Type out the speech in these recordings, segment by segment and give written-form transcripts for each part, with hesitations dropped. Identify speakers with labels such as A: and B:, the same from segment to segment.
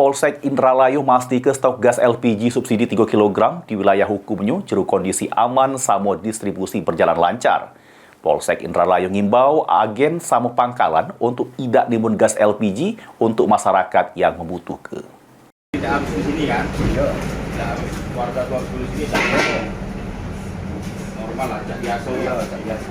A: Polsek Indralayu memastikan stok gas LPG subsidi 3 kg di wilayah hukumnya jeru kondisi aman sama distribusi berjalan lancar. Polsek Indralayu ngimbau agen sama pangkalan untuk tidak nimbun gas LPG untuk masyarakat yang membutuhkan.
B: Tidak habis di sini kan? Iya. Tidak habis warga tua di sini tak normal aja biasa. Iya, biasa.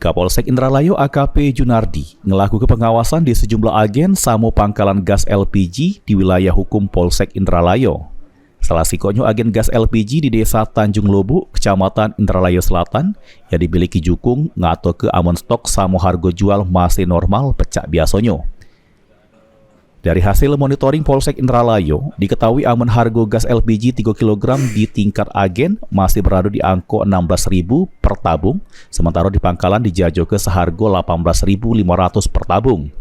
A: Kapolsek Indralayu AKP Junardi ngelakukan pengawasan di sejumlah agen sama pangkalan gas LPG di wilayah hukum Polsek Indralayu. Salah sikonya agen gas LPG di Desa Tanjung Lobu, Kecamatan Indralayu Selatan, yang dimiliki Jukung ngato ke aman stok sama harga jual masih normal pecah biasanya. Dari hasil monitoring Polsek Indralayu, diketahui aman harga gas LPG 3 kg di tingkat agen masih berada di angka 16.000 per tabung, sementara di pangkalan dijajo ke seharga 18.500 per tabung.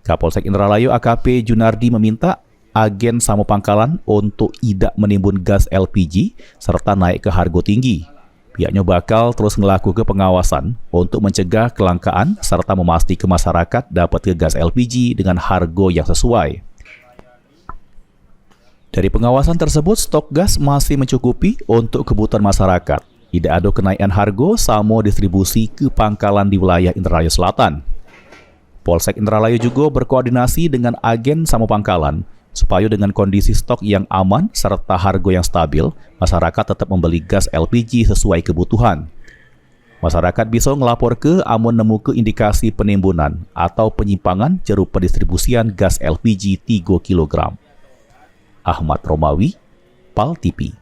A: Kapolsek Indralayu AKP Junardi meminta agen sama pangkalan untuk tidak menimbun gas LPG serta naik ke harga tinggi. Pihaknya bakal terus melakukan pengawasan untuk mencegah kelangkaan serta memastikan masyarakat dapat ke gas LPG dengan harga yang sesuai. Dari pengawasan tersebut, stok gas masih mencukupi untuk kebutuhan masyarakat. Tidak ada kenaikan harga sama distribusi ke pangkalan di wilayah Indralayu Selatan. Polsek Indralayu juga berkoordinasi dengan agen sama pangkalan supaya dengan kondisi stok yang aman serta harga yang stabil, masyarakat tetap membeli gas LPG sesuai kebutuhan. Masyarakat bisa ngelapor ke amun nemu ke indikasi penimbunan atau penyimpangan jeru pendistribusian gas LPG 3 kg. Ahmad Romawi, PAL TV.